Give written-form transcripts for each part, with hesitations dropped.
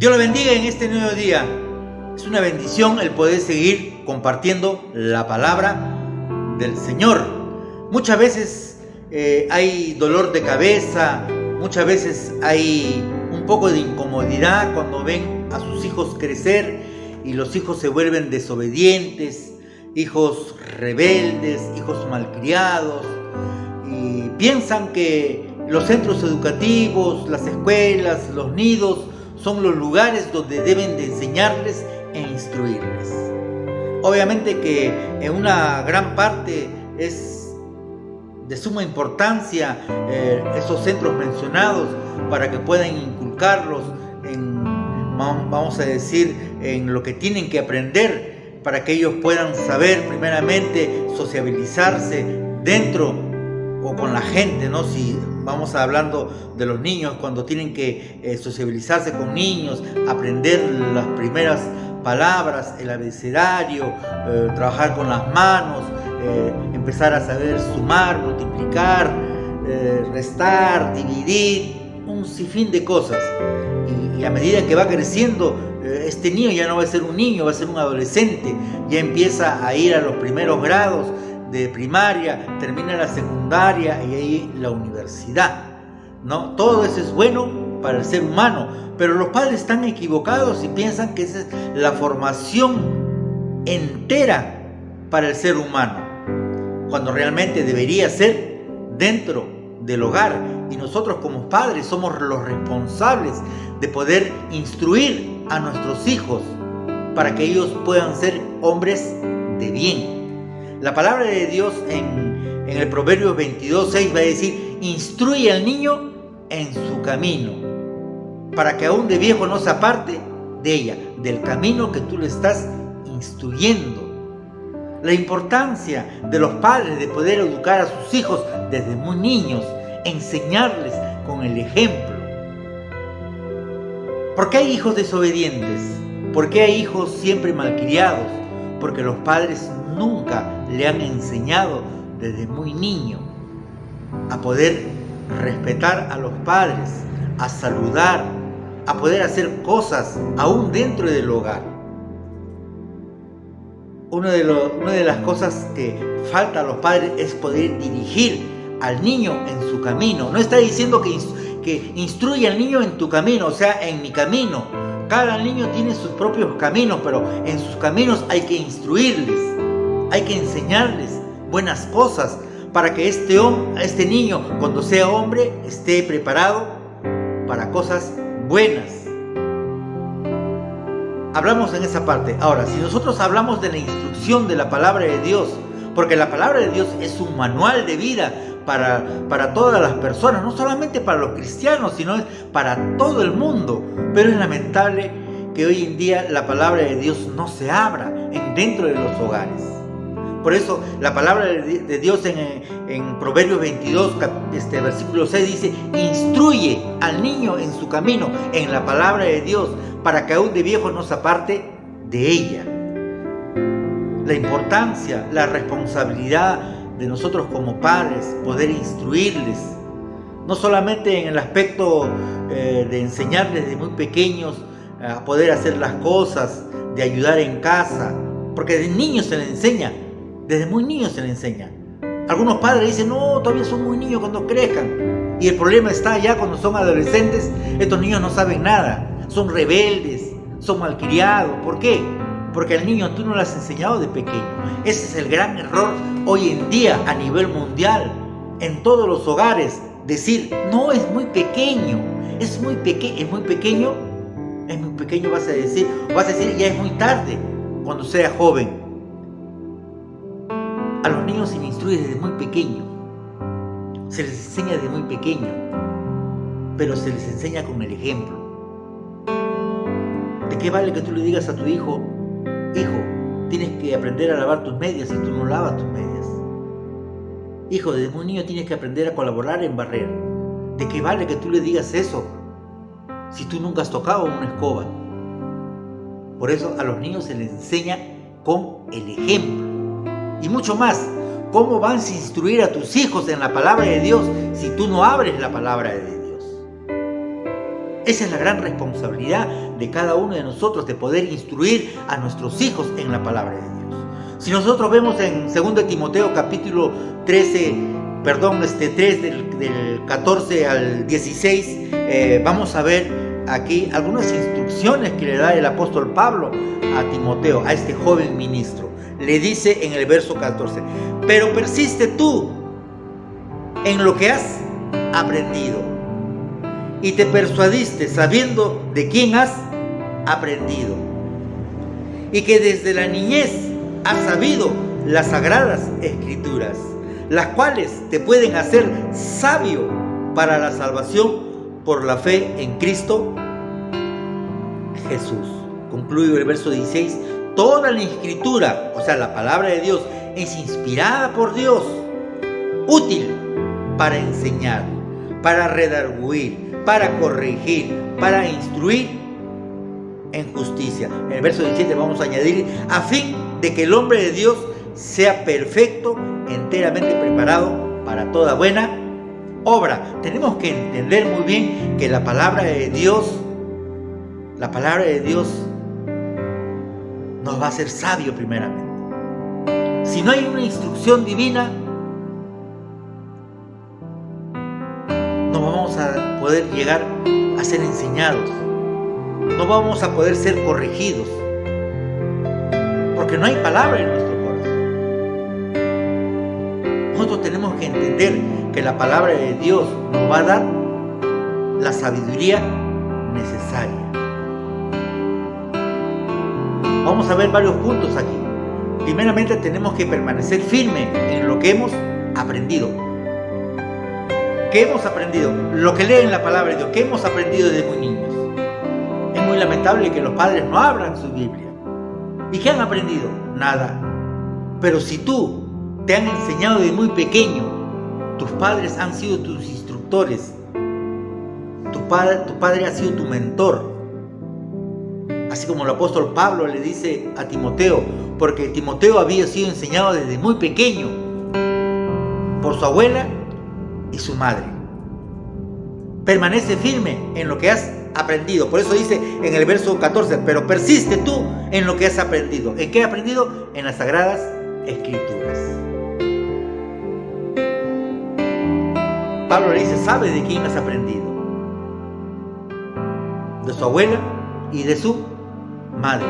Dios lo bendiga en este nuevo día. Es una bendición el poder seguir compartiendo la palabra del Señor. Muchas veces hay dolor de cabeza, muchas veces hay un poco de incomodidad cuando ven a sus hijos crecer y los hijos se vuelven desobedientes, hijos rebeldes, hijos malcriados, y piensan que los centros educativos, las escuelas, los nidos son los lugares donde deben de enseñarles e instruirles. Obviamente que en una gran parte es de suma importancia esos centros mencionados para que puedan inculcarlos en, vamos a decir, en lo que tienen que aprender, para que ellos puedan saber primeramente sociabilizarse dentro o con la gente, ¿no? Si vamos hablando de los niños, cuando tienen que sociabilizarse con niños, aprender las primeras palabras, el abecedario, trabajar con las manos, empezar a saber sumar, multiplicar, restar, dividir, un sinfín de cosas. Y a medida que va creciendo, este niño ya no va a ser un niño, va a ser un adolescente, ya empieza a ir a los primeros grados de primaria, termina la secundaria y ahí la universidad, ¿no? Todo eso es bueno para el ser humano, pero los padres están equivocados y piensan que esa es la formación entera para el ser humano, cuando realmente debería ser dentro del hogar, y nosotros como padres somos los responsables de poder instruir a nuestros hijos para que ellos puedan ser hombres de bien. La palabra de Dios en el Proverbios 22:6 va a decir: instruye al niño en su camino, para que aún de viejo no se aparte de ella, del camino que tú le estás instruyendo. La importancia de los padres de poder educar a sus hijos desde muy niños, enseñarles con el ejemplo. ¿Por qué hay hijos desobedientes? ¿Por qué hay hijos siempre malcriados? Porque los padres nunca le han enseñado desde muy niño a poder respetar a los padres, a saludar, a poder hacer cosas aún dentro del hogar. Una de las cosas que falta a los padres es poder dirigir al niño en su camino. No está diciendo que instruye al niño en tu camino, o sea, en mi camino. Cada niño tiene sus propios caminos, pero en sus caminos hay que instruirles, hay que enseñarles buenas cosas para que este niño, cuando sea hombre, esté preparado para cosas buenas. Hablamos en esa parte. Ahora, si nosotros hablamos de la instrucción de la palabra de Dios, porque la palabra de Dios es un manual de vida para todas las personas, no solamente para los cristianos, sino para todo el mundo. Pero es lamentable que hoy en día la palabra de Dios no se abra dentro de los hogares. Por eso la palabra de Dios en Proverbios 22, versículo 6 dice: instruye al niño en su camino, en la palabra de Dios, para que aún de viejo no se aparte de ella. La importancia, la responsabilidad de nosotros como padres, poder instruirles, no solamente en el aspecto de enseñarles desde muy pequeños a poder hacer las cosas, de ayudar en casa, porque desde niños se les enseña, desde muy niños se les enseña. Algunos padres dicen: no, todavía son muy niños, cuando crezcan. Y el problema está ya cuando son adolescentes, estos niños no saben nada, son rebeldes, son malcriados. ¿Por qué? Porque al niño tú no lo has enseñado de pequeño. Ese es el gran error hoy en día a nivel mundial, en todos los hogares, decir: no, es muy pequeño, es muy pequeño, vas a decir, ya es muy tarde, cuando sea joven. A los niños se les instruye desde muy pequeño, se les enseña desde muy pequeño, pero se les enseña con el ejemplo. ¿De qué vale que tú le digas a tu hijo: hijo, tienes que aprender a lavar tus medias, si tú no lavas tus medias? Hijo, desde muy niño tienes que aprender a colaborar en barrer. ¿De qué vale que tú le digas eso si tú nunca has tocado una escoba? Por eso a los niños se les enseña con el ejemplo. Y mucho más, ¿cómo vas a instruir a tus hijos en la palabra de Dios si tú no abres la palabra de Dios? Esa es la gran responsabilidad de cada uno de nosotros, de poder instruir a nuestros hijos en la palabra de Dios. Si nosotros vemos en 2 Timoteo capítulo 3 del 14 al 16, vamos a ver aquí algunas instrucciones que le da el apóstol Pablo a Timoteo, a este joven ministro. Le dice en el verso 14: pero persiste tú en lo que has aprendido y te persuadiste sabiendo de quién has aprendido, y que desde la niñez has sabido las sagradas escrituras, las cuales te pueden hacer sabio para la salvación por la fe en Cristo Jesús. Concluyo el verso 16: toda la escritura, o sea, la palabra de Dios, es inspirada por Dios, útil para enseñar, para redarguir, para corregir, para instruir en justicia. En el verso 17 vamos a añadir: a fin de que el hombre de Dios sea perfecto, enteramente preparado para toda buena obra. Tenemos que entender muy bien que la palabra de Dios nos va a hacer sabio primeramente. Si no hay una instrucción divina, no vamos a poder llegar a ser enseñados, no vamos a poder ser corregidos, porque no hay palabra en nuestro corazón. Nosotros tenemos que entender que la palabra de Dios nos va a dar la sabiduría necesaria. Vamos a ver varios puntos aquí. Primeramente, tenemos que permanecer firmes en lo que hemos aprendido. ¿Qué hemos aprendido? Lo que leen la palabra de Dios, ¿qué hemos aprendido desde muy niños? Es muy lamentable que los padres no abran su Biblia. ¿Y qué han aprendido? Nada. Pero si tú te han enseñado desde muy pequeño, tus padres han sido tus instructores, tu padre ha sido tu mentor, así como el apóstol Pablo le dice a Timoteo, porque Timoteo había sido enseñado desde muy pequeño por su abuela y su madre. Permanece firme en lo que has aprendido. Por eso dice en el verso 14: pero persiste tú en lo que has aprendido. ¿En qué he aprendido? En las sagradas escrituras. Pablo le dice: ¿sabe de quién has aprendido? De su abuela y de su madre.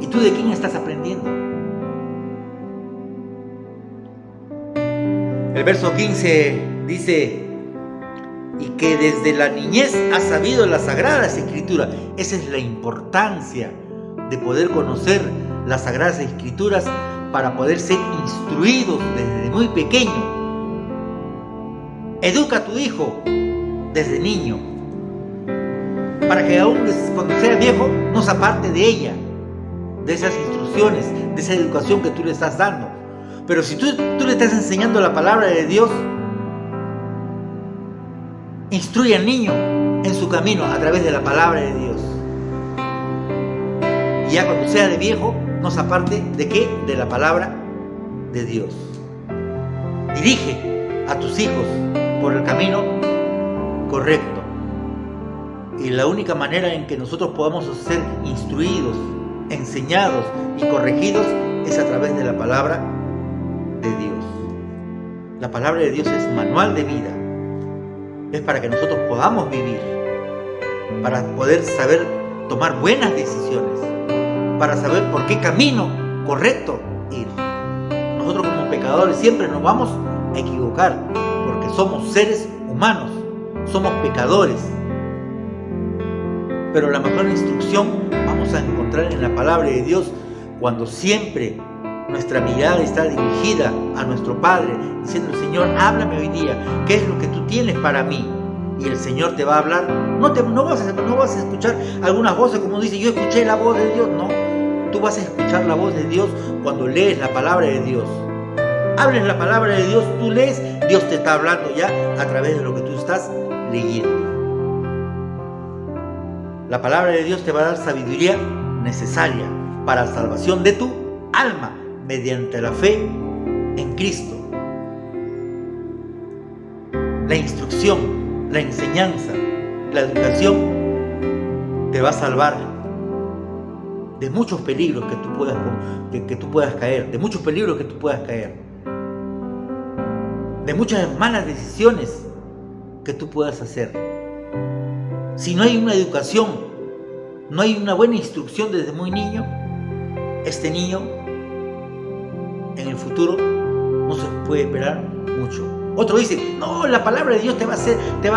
¿Y tú de quién estás aprendiendo? El verso 15 dice: y que desde la niñez has sabido las sagradas escrituras. Esa es la importancia de poder conocer las sagradas escrituras para poder ser instruidos desde muy pequeño. Educa a tu hijo desde niño, para que aún cuando sea viejo no se aparte de ella, de esas instrucciones, de esa educación que tú le estás dando. Pero si tú le estás enseñando la palabra de Dios, instruye al niño en su camino a través de la palabra de Dios. Y ya cuando sea de viejo, no se aparte ¿de qué? De la palabra de Dios. Dirige a tus hijos por el camino correcto. Y la única manera en que nosotros podamos ser instruidos, enseñados y corregidos es a través de la palabra de Dios. La palabra de Dios es manual de vida. Es para que nosotros podamos vivir, para poder saber tomar buenas decisiones, para saber por qué camino correcto ir. Nosotros como pecadores siempre nos vamos a equivocar, porque somos seres humanos, somos pecadores. Pero la mejor instrucción vamos a encontrar en la palabra de Dios, cuando siempre nuestra mirada está dirigida a nuestro Padre, diciendo: Señor, háblame hoy día, ¿qué es lo que tú tienes para mí? Y el Señor te va a hablar. No vas a escuchar algunas voces como dice: yo escuché la voz de Dios. No, tú vas a escuchar la voz de Dios cuando lees la palabra de Dios. Hables la palabra de Dios, tú lees, Dios te está hablando ya a través de lo que tú estás leyendo. La palabra de Dios te va a dar sabiduría necesaria para la salvación de tu alma mediante la fe en Cristo. La instrucción, la enseñanza, la educación te va a salvar de muchos peligros que tú puedas caer, de muchos peligros que tú puedas caer, de muchas malas decisiones que tú puedas hacer. Si no hay una educación, no hay una buena instrucción desde muy niño, este niño en el futuro no se puede esperar mucho. Otro dice, no, la palabra de Dios te va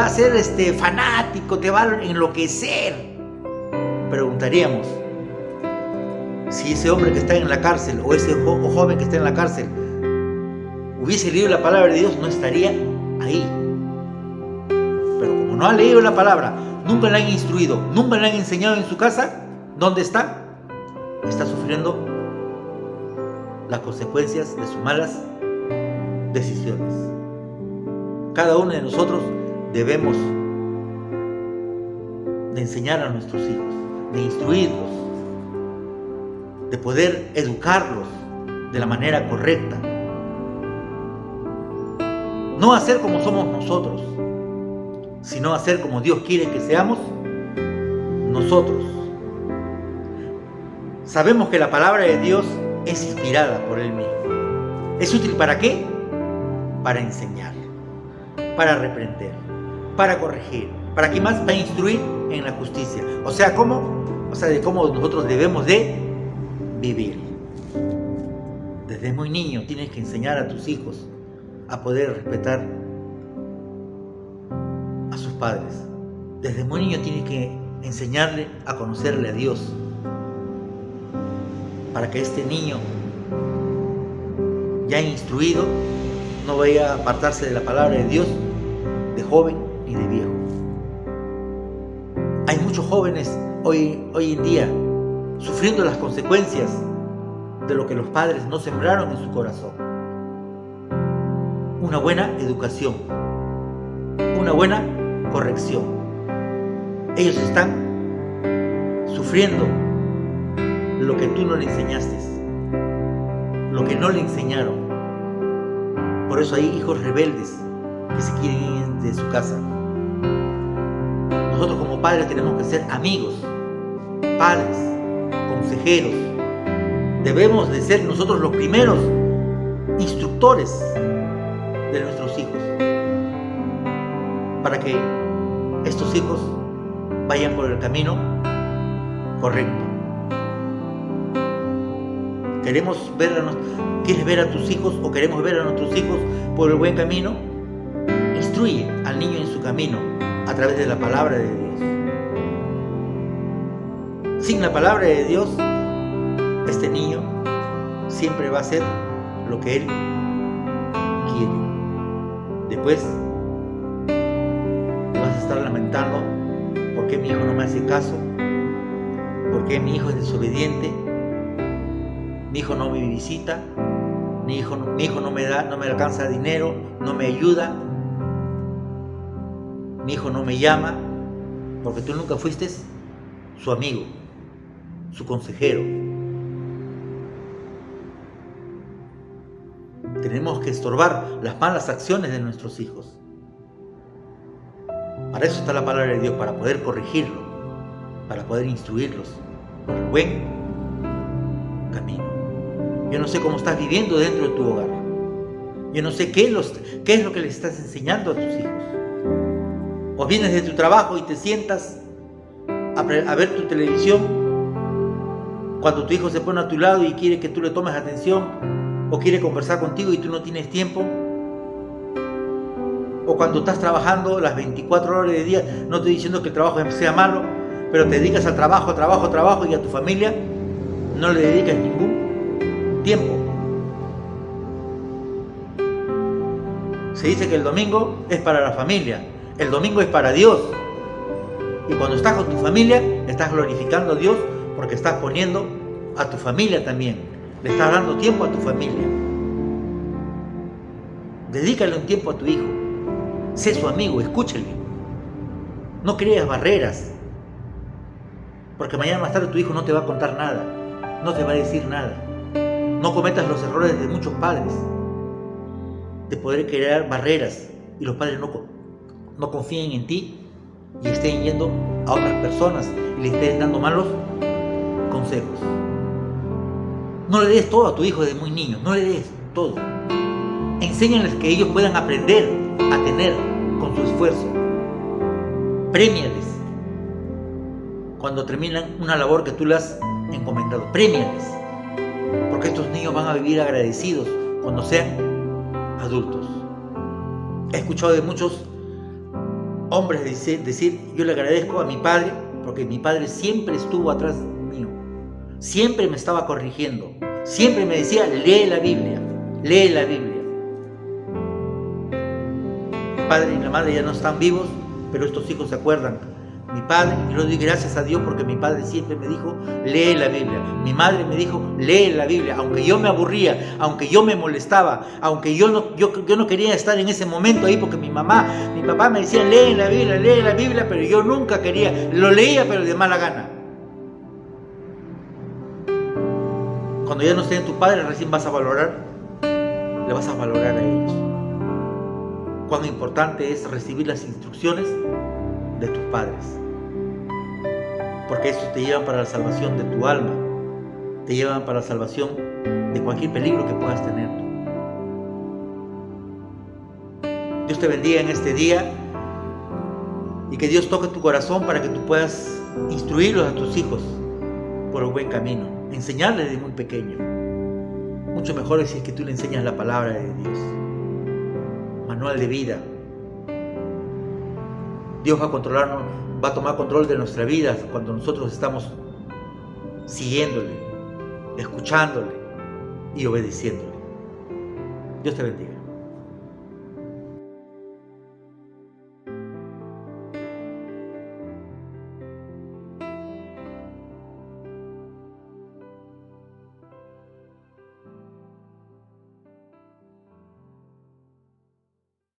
a hacer fanático, te va a enloquecer. Preguntaríamos, si ese hombre que está en la cárcel o ese joven que está en la cárcel hubiese leído la palabra de Dios, no estaría ahí. Pero como no ha leído la palabra, nunca le han instruido, nunca le han enseñado en su casa, ¿dónde está? Está sufriendo las consecuencias de sus malas decisiones. Cada uno de nosotros debemos de enseñar a nuestros hijos, de instruirlos, de poder educarlos de la manera correcta. No hacer como somos nosotros, sino hacer como Dios quiere que seamos nosotros. Sabemos que la palabra de Dios es inspirada por Él mismo. ¿Es útil para qué? Para enseñar, para reprender, para corregir. ¿Para qué más? Para instruir en la justicia. O sea, de cómo nosotros debemos de vivir. Desde muy niño tienes que enseñar a tus hijos a poder respetar a sus padres. Desde muy niño tienes que enseñarle a conocerle a Dios, para que este niño, ya instruido, no vaya a apartarse de la palabra de Dios de joven ni de viejo. Hay muchos jóvenes hoy en día sufriendo las consecuencias de lo que los padres no sembraron en su corazón. Una buena educación, una buena corrección. Ellos están sufriendo lo que tú no le enseñaste, lo que no le enseñaron. Por eso hay hijos rebeldes que se quieren ir de su casa. Nosotros como padres tenemos que ser amigos, padres, consejeros. Debemos de ser nosotros los primeros instructores de nuestros hijos, para que estos hijos vayan por el camino correcto. ¿Quieres ver a tus hijos o queremos ver a nuestros hijos por el buen camino? Instruye al niño en su camino a través de la palabra de Dios. Sin la palabra de Dios, este niño siempre va a hacer lo que él quiere. Después te vas a estar lamentando: ¿por qué mi hijo no me hace caso? ¿Por qué mi hijo es desobediente? Mi hijo no me visita, mi hijo no me alcanza dinero, no me ayuda, mi hijo no me llama, porque tú nunca fuiste su amigo, su consejero. Tenemos que estorbar las malas acciones de nuestros hijos. Para eso está la palabra de Dios, para poder corregirlo, para poder instruirlos por el buen camino. Yo no sé cómo estás viviendo dentro de tu hogar. Yo no sé qué es lo que le estás enseñando a tus hijos. O vienes de tu trabajo y te sientas a ver tu televisión cuando tu hijo se pone a tu lado y quiere que tú le tomes atención, o quiere conversar contigo y tú no tienes tiempo. O cuando estás trabajando las 24 horas del día, no estoy diciendo que el trabajo sea malo, pero te dedicas al trabajo, y a tu familia no le dedicas ningún tiempo. Se dice que el domingo es para la familia, el domingo es para Dios. Y cuando estás con tu familia, estás glorificando a Dios, porque estás poniendo a tu familia también. Le estás dando tiempo a tu familia. Dedícale un tiempo a tu hijo. Sé su amigo, escúchale. No creas barreras, porque mañana más tarde tu hijo no te va a contar nada, no te va a decir nada. No cometas los errores de muchos padres, de poder crear barreras, y los padres no confíen en ti y estén yendo a otras personas y le estés dando malos consejos. No le des todo a tu hijo desde muy niño, no le des todo. Enséñales que ellos puedan aprender a tener con su esfuerzo. Premiales cuando terminan una labor que tú le has encomendado. Premiales, porque estos niños van a vivir agradecidos cuando sean adultos. He escuchado de muchos hombres decir, yo le agradezco a mi padre porque mi padre siempre estuvo atrás mío, siempre me estaba corrigiendo, siempre me decía, lee la Biblia, lee la Biblia. Mi padre y la madre ya no están vivos, pero estos hijos se acuerdan. Mi padre, y yo le doy gracias a Dios porque mi padre siempre me dijo, lee la Biblia. Mi madre me dijo, lee la Biblia. Aunque yo me aburría, aunque yo me molestaba, aunque yo no quería estar en ese momento ahí porque mi papá me decía, lee la Biblia, pero yo nunca quería. Lo leía, pero de mala gana. Cuando ya no esté tu padre, recién vas a valorar, le vas a valorar a ellos. Cuán importante es recibir las instrucciones de tus padres, porque eso te lleva para la salvación de tu alma, te llevan para la salvación de cualquier peligro que puedas tener. Dios te bendiga en este día y que Dios toque tu corazón para que tú puedas instruirlos a tus hijos por el buen camino, enseñarles desde muy pequeño. Mucho mejor es si es que tú le enseñas la palabra de Dios, manual de vida. Dios va a tomar control de nuestra vida cuando nosotros estamos siguiéndole, escuchándole y obedeciéndole. Dios te bendiga.